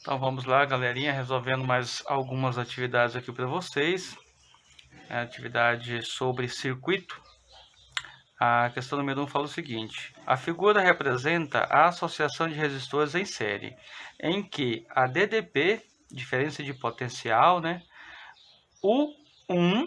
Então vamos lá, galerinha, resolvendo mais algumas atividades aqui para vocês. Atividade sobre circuito. A questão número 1 fala o seguinte: a figura representa a associação de resistores em série, em que a DDP, diferença de potencial, né, U1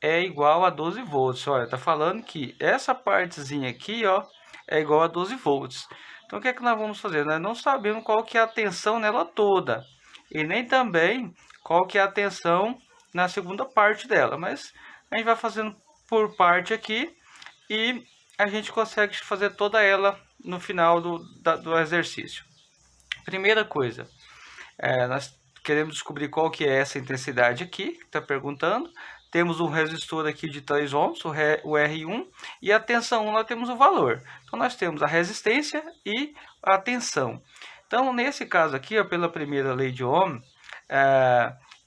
é igual a 12 volts. Olha, tá falando que essa partezinha aqui, ó, é igual a 12 volts. Então o que é que nós vamos fazer? Nós não sabemos qual que é a tensão nela toda e nem também qual que é a tensão na segunda parte dela, mas a gente vai fazendo por parte aqui e a gente consegue fazer toda ela no final do exercício. Primeira coisa, nós queremos descobrir qual que é essa intensidade aqui, que está perguntando. Temos um resistor aqui de 3 ohms, o R1, e a tensão 1 nós temos o valor. Então nós temos a resistência e a tensão. Então nesse caso aqui, ó, pela primeira lei de Ohm,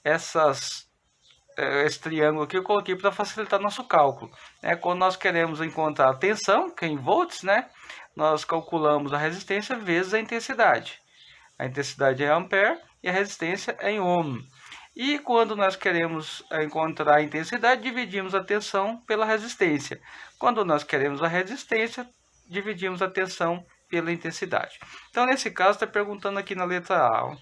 esse triângulo aqui eu coloquei para facilitar nosso cálculo. Quando nós queremos encontrar a tensão, que é em volts, né, nós calculamos a resistência vezes a intensidade. A intensidade é ampere e a resistência é em ohm. E quando nós queremos encontrar a intensidade, dividimos a tensão pela resistência. Quando nós queremos a resistência, dividimos a tensão pela intensidade. Então, nesse caso, está perguntando aqui na letra A, ó,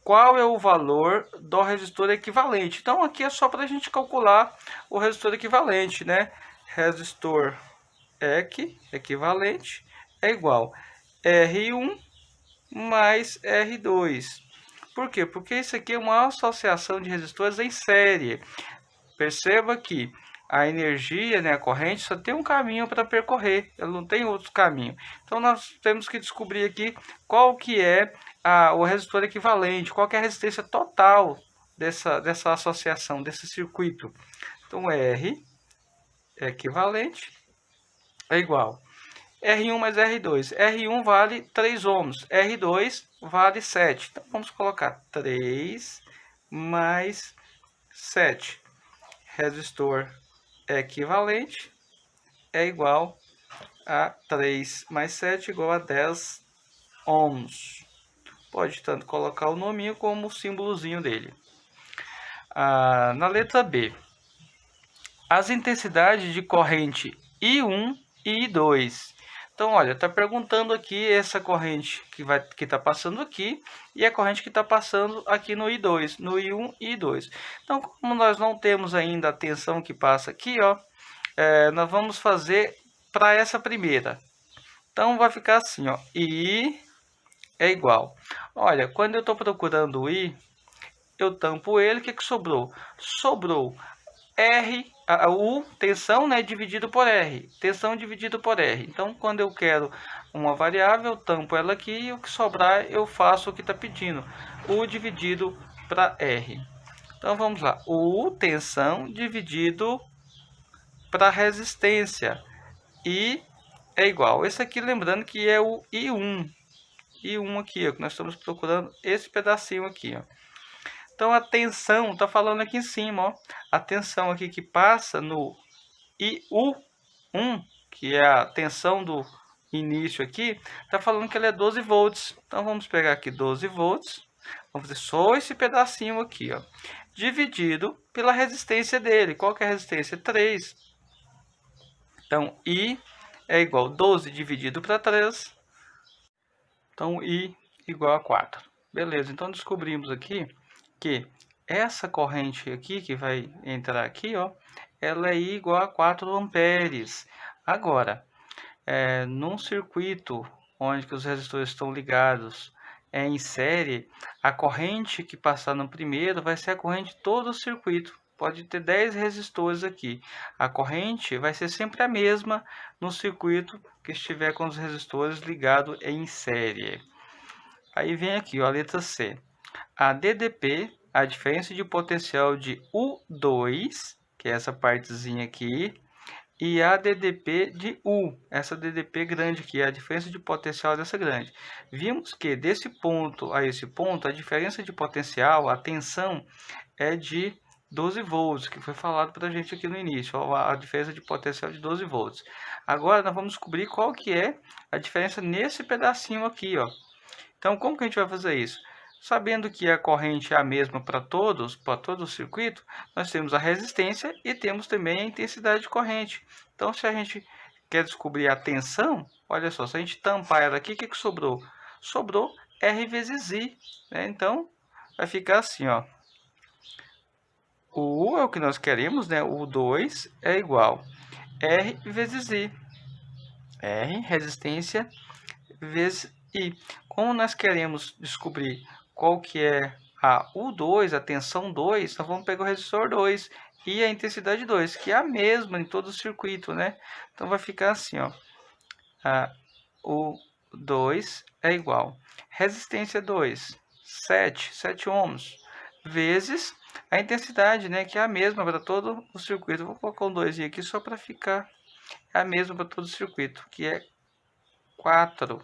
qual é o valor do resistor equivalente. Então, aqui é só para a gente calcular o resistor equivalente, né? Resistor equivalente é igual a R1 mais R2. Por quê? Porque isso aqui é uma associação de resistores em série. Perceba que a energia, né, a corrente, só tem um caminho para percorrer, ela não tem outro caminho. Então nós temos que descobrir aqui qual que é o resistor equivalente, qual que é a resistência total dessa associação, desse circuito. Então R equivalente é igual R1 mais R2. R1 vale 3 ohms, R2 vale 7. Então vamos colocar 3 mais 7. Resistor equivalente é igual a 3 mais 7 igual a 10 ohms. Pode tanto colocar o nominho como o símbolozinho dele. Na letra B, as intensidades de corrente I1 e I2. Então, olha, está perguntando aqui essa corrente que está passando aqui e a corrente que está passando aqui no I2, no I1 e I2. Então, como nós não temos ainda a tensão que passa aqui, ó, nós vamos fazer para essa primeira. Então, vai ficar assim, ó, I é igual. Olha, quando eu estou procurando o I, eu tampo ele, o que sobrou? Sobrou R, U, tensão, né, dividido por R. Tensão dividido por R. Então, quando eu quero uma variável, eu tampo ela aqui e o que sobrar eu faço o que está pedindo. U dividido para R. Então, vamos lá. U, tensão, dividido para resistência. I é igual. Esse aqui, lembrando que é o I1. I1 aqui, ó, que nós estamos procurando esse pedacinho aqui, ó. Então, a tensão, está falando aqui em cima, ó, a tensão aqui que passa no IU1, que é a tensão do início aqui, está falando que ela é 12 volts. Então, vamos pegar aqui 12 volts, vamos fazer só esse pedacinho aqui, ó, dividido pela resistência dele. Qual que é a resistência? 3. Então, I é igual a 12 dividido para 3. Então, I igual a 4. Beleza, então descobrimos aqui que essa corrente aqui, que vai entrar aqui, ó, ela é igual a 4 amperes. Agora, num circuito onde que os resistores estão ligados em série, a corrente que passar no primeiro vai ser a corrente de todo o circuito. Pode ter 10 resistores aqui. A corrente vai ser sempre a mesma no circuito que estiver com os resistores ligados em série. Aí vem aqui, ó, a letra C. A DDP, a diferença de potencial de U2, que é essa partezinha aqui, e a DDP de U, essa DDP grande aqui, a diferença de potencial dessa grande. Vimos que desse ponto a esse ponto, a diferença de potencial, a tensão, é de 12 volts, que foi falado para a gente aqui no início, ó, a diferença de potencial de 12 volts. Agora nós vamos descobrir qual que é a diferença nesse pedacinho aqui, ó. Então, como que a gente vai fazer isso? sabendo que a corrente é a mesma para todo o circuito, nós temos a resistência e temos também a intensidade de corrente. Então, se a gente quer descobrir a tensão, olha só, se a gente tampar ela aqui, o que sobrou? Sobrou R vezes I, né? Então, vai ficar assim, ó. O U é o que nós queremos, né? O 2 é igual R vezes I. R, resistência, vezes I. Como nós queremos descobrir qual que é a U2, a tensão 2, nós vamos pegar o resistor 2 e a intensidade 2, que é a mesma em todo o circuito, né? Então, vai ficar assim, ó. A U2 é igual. Resistência 2, 7 ohms, vezes a intensidade, né? Que é a mesma para todo o circuito. Vou colocar um 2 aqui só para ficar a mesma para todo o circuito, que é 4.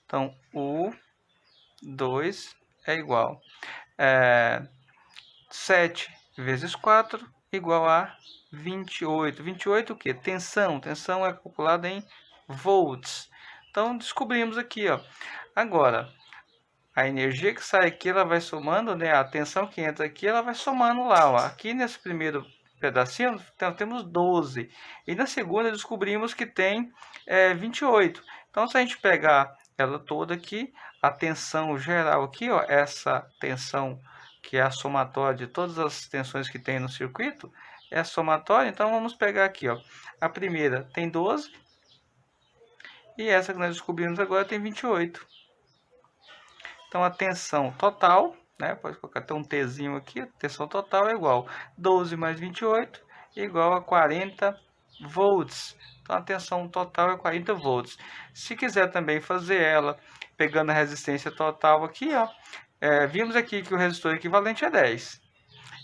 Então, U2 é igual 7 vezes 4 igual a 28. 28 o quê? Tensão. Tensão é calculada em volts. Então, descobrimos aqui, ó. Agora, a energia que sai aqui, ela vai somando, né? A tensão que entra aqui, ela vai somando lá, ó. Aqui nesse primeiro pedacinho, então, temos 12. E na segunda, descobrimos que tem 28. Então, se a gente pegar ela toda aqui, a tensão geral aqui, ó, essa tensão que é a somatória de todas as tensões que tem no circuito, é a somatória. Então, vamos pegar aqui, ó. A primeira tem 12. E essa que nós descobrimos agora tem 28. Então, a tensão total, né, pode colocar até um Tzinho aqui, a tensão total é igual 12 mais 28, igual a 40 volts. Então, a tensão total é 40 volts. Se quiser também fazer ela, pegando a resistência total aqui, ó, vimos aqui que o resistor equivalente é 10.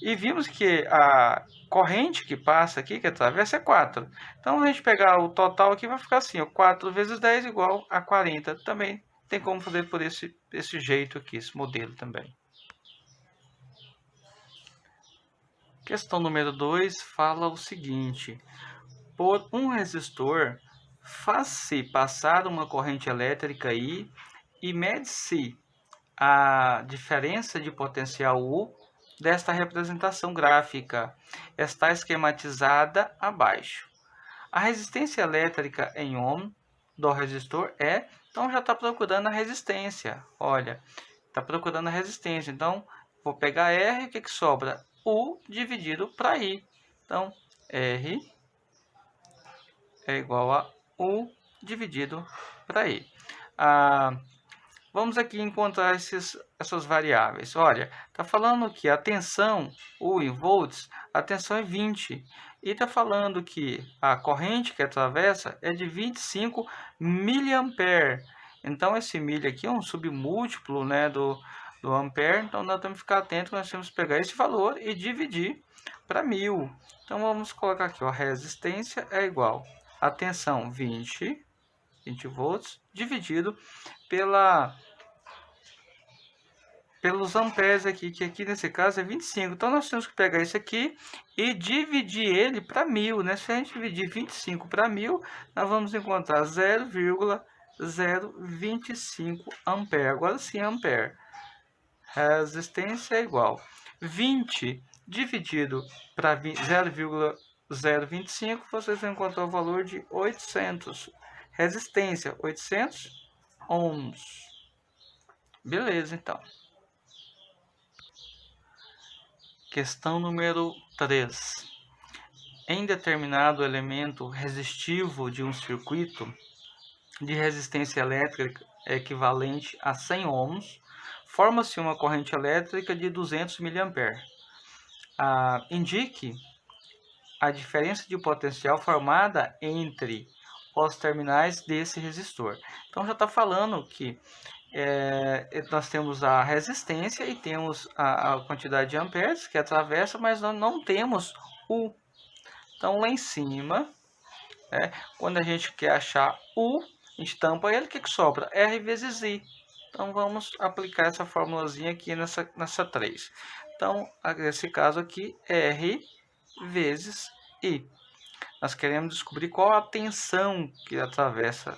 E vimos que a corrente que passa aqui, que atravessa, é 4. Então, a gente pegar o total aqui, vai ficar assim, ó, 4 vezes 10 igual a 40. Também tem como fazer por esse jeito aqui, esse modelo também. Questão número 2 fala o seguinte: por um resistor, faz-se passar uma corrente elétrica I e mede-se a diferença de potencial U desta representação gráfica. Está esquematizada abaixo. A resistência elétrica em ohm do resistor é... Então, já está procurando a resistência. Olha, está procurando a resistência. Então, vou pegar R, o que sobra? U dividido para I. Então, R é igual a U dividido para I. Vamos aqui encontrar essas variáveis. Olha, está falando que a tensão, U em volts, a tensão é 20. E está falando que a corrente que atravessa é de 25 miliampere. Então, esse milha aqui é um submúltiplo, né, do ampere. Então, nós temos que ficar atento, nós temos que pegar esse valor e dividir para 1000. Então, vamos colocar aqui, ó, a resistência é igual a tensão 20 volts, dividido pelos amperes aqui, que aqui nesse caso é 25. Então, nós temos que pegar isso aqui e dividir ele para 1000, né? Se a gente dividir 25 para 1000, nós vamos encontrar 0,025 ampere. Agora sim, ampere. Resistência é igual 20 dividido para 0,025, vocês vão encontrar o valor de 800. Resistência, 800 ohms. Beleza, então. Questão número 3. Em determinado elemento resistivo de um circuito de resistência elétrica equivalente a 100 ohms, forma-se uma corrente elétrica de 200 mA. Indique a diferença de potencial formada entre os terminais desse resistor. Então, já está falando que nós temos a resistência e temos a quantidade de amperes que atravessa, mas nós não temos U. Então, lá em cima, quando a gente quer achar U, a gente tampa ele, o que sobra? R vezes I. Então, vamos aplicar essa formulazinha aqui nessa 3. Então, nesse caso aqui, R vezes I. Nós queremos descobrir qual a tensão que atravessa,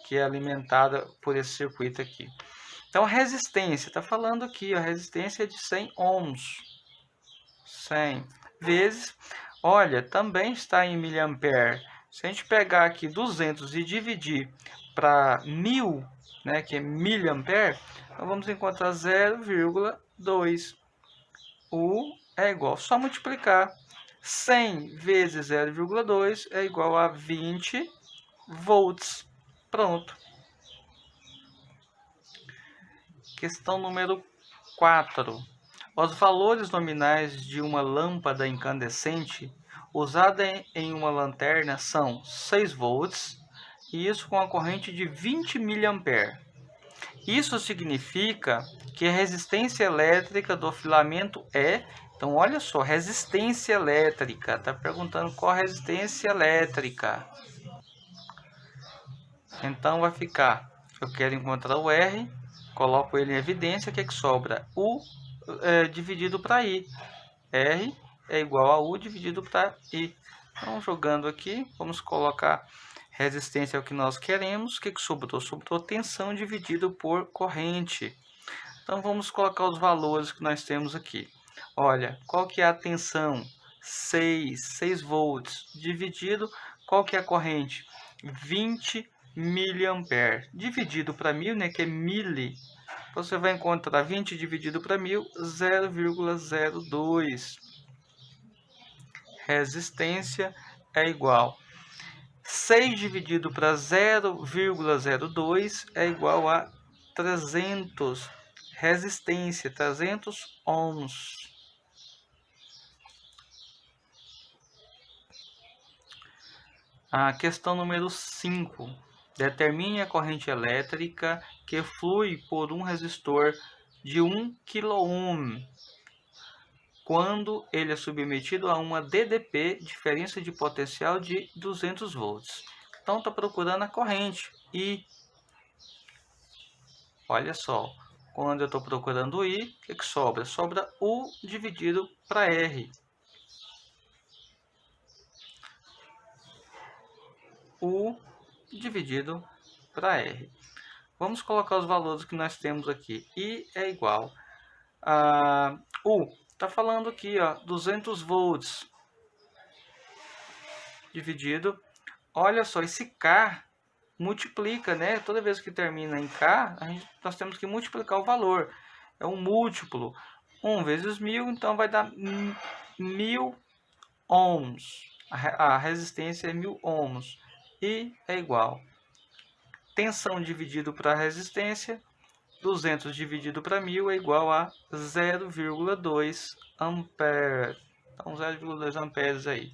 que é alimentada por esse circuito aqui. Então, a resistência, está falando aqui, a resistência é de 100 ohms. 100 vezes, olha, também está em miliampere. Se a gente pegar aqui 200 e dividir para 1000, né, que é miliampere, então vamos encontrar 0,2. U é igual, só multiplicar. 100 vezes 0,2 é igual a 20 volts. Pronto. Questão número 4. Os valores nominais de uma lâmpada incandescente usada em uma lanterna são 6 volts, e isso com a corrente de 20 mA. Isso significa que a resistência elétrica do filamento é... Então, olha só, resistência elétrica. Está perguntando qual a resistência elétrica. Então, vai ficar... Eu quero encontrar o R, coloco ele em evidência, o que é que sobra? U dividido para I. R é igual a U dividido para I. Então, jogando aqui, vamos colocar resistência é o que nós queremos. O que sobrou? Sobrou tensão dividido por corrente. Então, vamos colocar os valores que nós temos aqui. Olha, qual que é a tensão? 6 volts, dividido, qual que é a corrente? 20 mA, dividido para 1000, né, que é mili. Você vai encontrar 20 dividido para 1000, 0,02. Resistência é igual 6 dividido para 0,02 é igual a 300. Resistência, 300 ohms. A questão número 5. Determine a corrente elétrica que flui por um resistor de 1 kΩ quando ele é submetido a uma DDP, diferença de potencial de 200 volts. Então, está procurando a corrente. E, olha só, quando eu estou procurando I, o que sobra? Sobra U dividido para R. U dividido para R. Vamos colocar os valores que nós temos aqui. I é igual a U. Está falando aqui, ó, 200 volts dividido. Olha só, esse K multiplica, né? Toda vez que termina em K, nós temos que multiplicar o valor. É um múltiplo. 1 vezes 1000, então vai dar 1000 ohms. A resistência é 1000 ohms. I é igual. Tensão dividido para resistência. 200 dividido para 1000 é igual a 0,2 ampere. Então, 0,2 amperes aí.